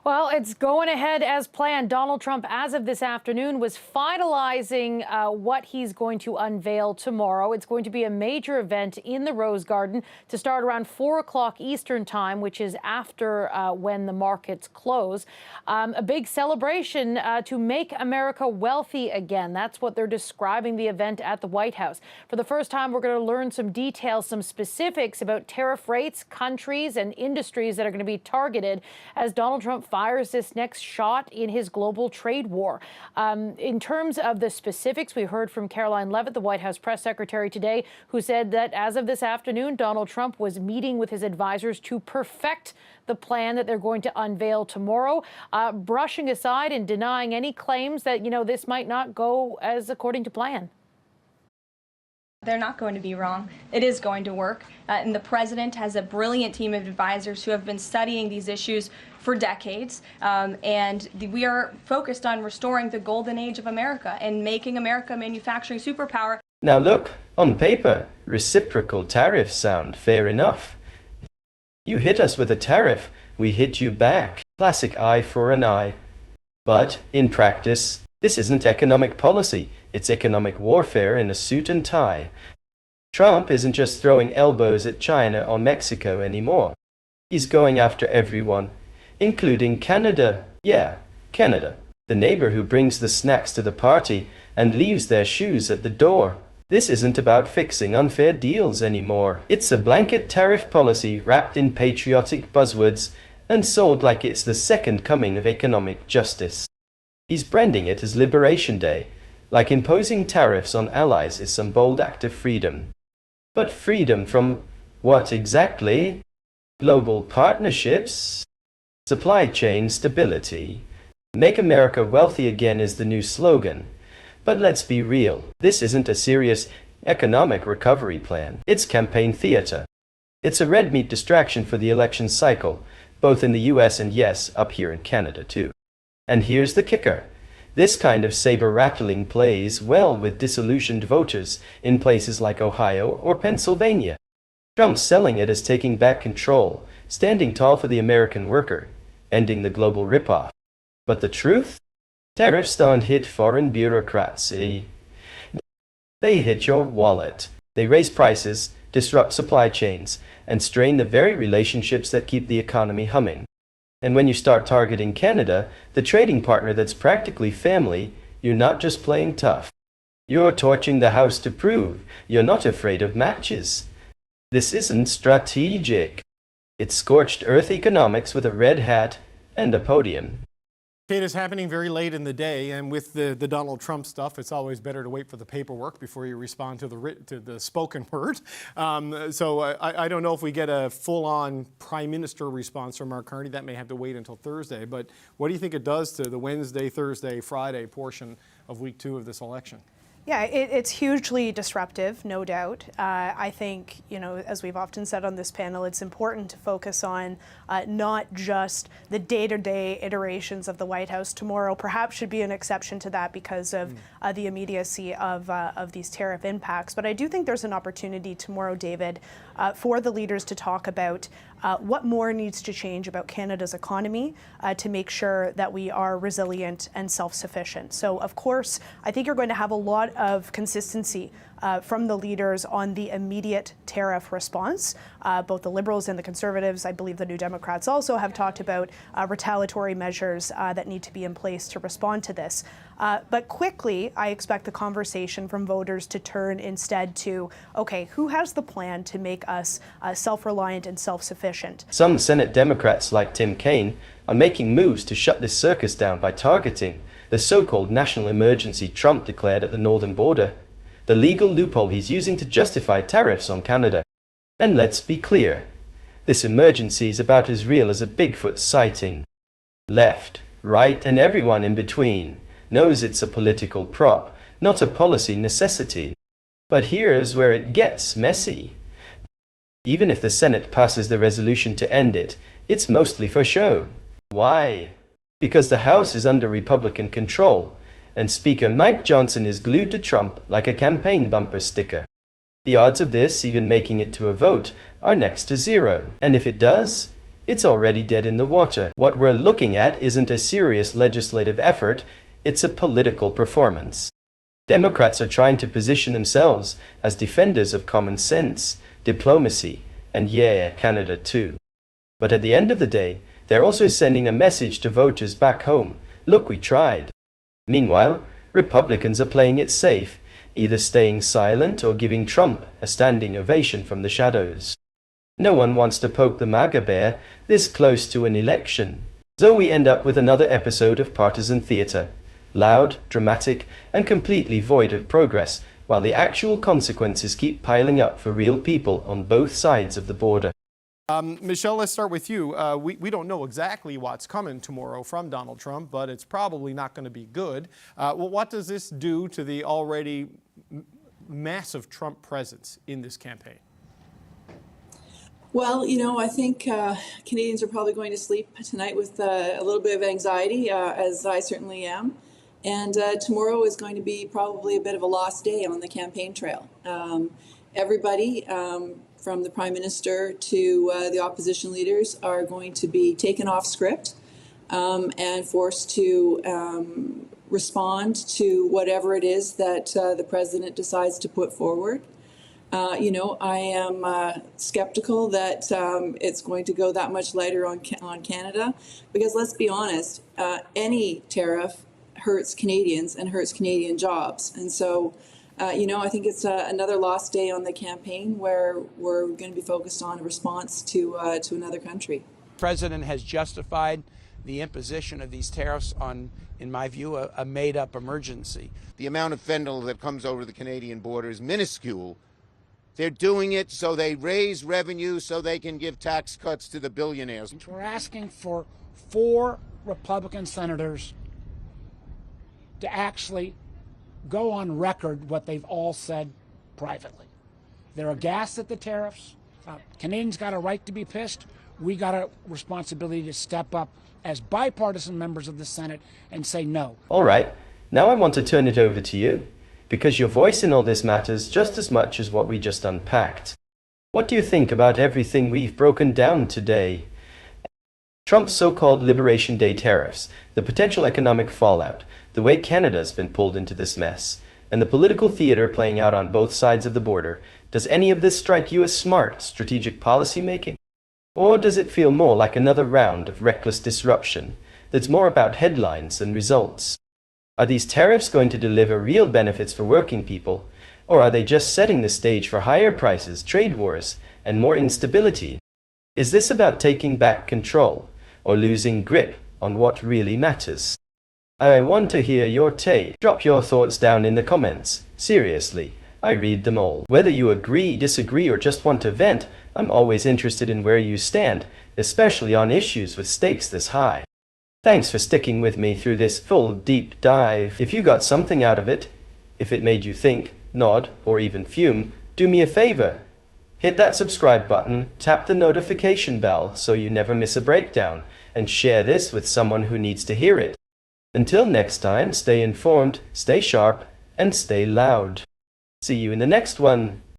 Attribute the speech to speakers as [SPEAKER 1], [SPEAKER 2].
[SPEAKER 1] Well, it's going ahead as planned. Donald Trump, as of this afternoon, was finalizing what he's going to unveil tomorrow. It's going to be a major event in the Rose Garden to start around 4 o'clock Eastern time, which is after when the markets close. A big celebration to make America wealthy again. That's what they're describing the event at the White House. For the first time, we're going to learn some details, some specifics about tariff rates, countries, and industries that are going to be targeted as Donald Trump fires this next shot in his global trade war. In terms of the specifics, we heard from Caroline Leavitt, the White House press secretary today, who said that as of this afternoon, Donald Trump was meeting with his advisors to perfect the plan that they're going to unveil tomorrow, brushing aside and denying any claims that, this might not go as according to plan.
[SPEAKER 2] They're not going to be wrong. It is going to work. And the president has a brilliant team of advisors who have been studying these issues for decades. We are focused on restoring the golden age of America and making America a manufacturing superpower.
[SPEAKER 3] Now look, on paper, reciprocal tariffs sound fair enough. You hit us with a tariff, we hit you back. Classic eye for an eye. But, in practice, this isn't economic policy, it's economic warfare in a suit and tie. Trump isn't just throwing elbows at China or Mexico anymore. He's going after everyone, including Canada. Yeah, Canada, the neighbor who brings the snacks to the party and leaves their shoes at the door. This isn't about fixing unfair deals anymore. It's a blanket tariff policy wrapped in patriotic buzzwords and sold like it's the second coming of economic justice. He's branding it as Liberation Day, like imposing tariffs on allies is some bold act of freedom. But freedom from what exactly? Global partnerships? Supply chain stability? Make America wealthy again is the new slogan. But let's be real, this isn't a serious economic recovery plan. It's campaign theater. It's a red meat distraction for the election cycle, both in the US and yes, up here in Canada too. And here's the kicker. This kind of saber-rattling plays well with disillusioned voters in places like Ohio or Pennsylvania. Trump's selling it as taking back control, standing tall for the American worker, ending the global ripoff. But the truth? Tariffs don't hit foreign bureaucracy. They hit your wallet. They raise prices, disrupt supply chains, and strain the very relationships that keep the economy humming. And when you start targeting Canada, the trading partner that's practically family, you're not just playing tough. You're torching the house to prove you're not afraid of matches. This isn't strategic. It's scorched earth economics with a red hat and a podium.
[SPEAKER 4] It is happening very late in the day, and with the Donald Trump stuff, it's always better to wait for the paperwork before you respond to the spoken word. I don't know if we get a full-on Prime Minister response from Mark Carney. That may have to wait until Thursday. But what do you think it does to the Wednesday, Thursday, Friday portion of week 2 of this election?
[SPEAKER 5] Yeah, it's hugely disruptive, no doubt. I think, as we've often said on this panel, it's important to focus on not just the day-to-day iterations of the White House. Tomorrow perhaps should be an exception to that because of the immediacy of these tariff impacts. But I do think there's an opportunity tomorrow, David, for the leaders to talk about what more needs to change about Canada's economy to make sure that we are resilient and self-sufficient. So, of course, I think you're going to have a lot of consistency from the leaders on the immediate tariff response. Both the Liberals and the Conservatives, I believe the New Democrats also have talked about retaliatory measures that need to be in place to respond to this. But quickly, I expect the conversation from voters to turn instead to, okay, who has the plan to make us self-reliant and self-sufficient?
[SPEAKER 3] Some Senate Democrats like Tim Kaine are making moves to shut this circus down by targeting the so-called national emergency Trump declared at the northern border, the legal loophole he's using to justify tariffs on Canada. And let's be clear, this emergency is about as real as a Bigfoot sighting. Left, right, and everyone in between knows it's a political prop, not a policy necessity. But here's where it gets messy. Even if the Senate passes the resolution to end it, it's mostly for show. Why? Because the House is under Republican control, and Speaker Mike Johnson is glued to Trump like a campaign bumper sticker. The odds of this even making it to a vote are next to zero, and if it does, It's already dead in the water. What we're looking at isn't a serious legislative effort, it's a political performance. Democrats are trying to position themselves as defenders of common sense, diplomacy, and yeah, Canada too. But at the end of the day, they're also sending a message to voters back home. Look, we tried. Meanwhile, Republicans are playing it safe, either staying silent or giving Trump a standing ovation from the shadows. No one wants to poke the MAGA bear this close to an election. So we end up with another episode of partisan theater. Loud, dramatic, and completely void of progress, while the actual consequences keep piling up for real people on both sides of the border.
[SPEAKER 4] Michelle, let's start with you. We don't know exactly what's coming tomorrow from Donald Trump, but it's probably not going to be good. Well, what does this do to the already massive Trump presence in this campaign?
[SPEAKER 6] Well, I think Canadians are probably going to sleep tonight with a little bit of anxiety, as I certainly am. And tomorrow is going to be probably a bit of a lost day on the campaign trail. Everybody, from the Prime Minister to the opposition leaders, are going to be taken off script and forced to respond to whatever it is that the President decides to put forward. I am skeptical that it's going to go that much lighter on Canada, because let's be honest, any tariff hurts Canadians and hurts Canadian jobs. And so, I think it's another lost day on the campaign where we're going to be focused on a response to another country.
[SPEAKER 7] The President has justified the imposition of these tariffs on, in my view, a made-up emergency.
[SPEAKER 8] The amount of fentanyl that comes over the Canadian border is minuscule. They're doing it so they raise revenue so they can give tax cuts to the billionaires.
[SPEAKER 9] We're asking for 4 Republican senators to actually go on record what they've all said privately. They're aghast at the tariffs. Canadians got a right to be pissed. We got a responsibility to step up as bipartisan members of the Senate and say no.
[SPEAKER 3] All right, now I want to turn it over to you, because your voice in all this matters just as much as what we just unpacked. What do you think about everything we've broken down today? Trump's so-called Liberation Day tariffs, the potential economic fallout, the way Canada's been pulled into this mess, and the political theater playing out on both sides of the border. Does any of this strike you as smart, strategic policy making? Or does it feel more like another round of reckless disruption that's more about headlines than results? Are these tariffs going to deliver real benefits for working people, or are they just setting the stage for higher prices, trade wars, and more instability? Is this about taking back control, or losing grip on what really matters? I want to hear your take. Drop your thoughts down in the comments. Seriously, I read them all. Whether you agree, disagree, or just want to vent, I'm always interested in where you stand, especially on issues with stakes this high. Thanks for sticking with me through this full deep dive. If you got something out of it, if it made you think, nod, or even fume, do me a favor. Hit that subscribe button, tap the notification bell so you never miss a breakdown, and share this with someone who needs to hear it. Until next time, stay informed, stay sharp, and stay loud. See you in the next one.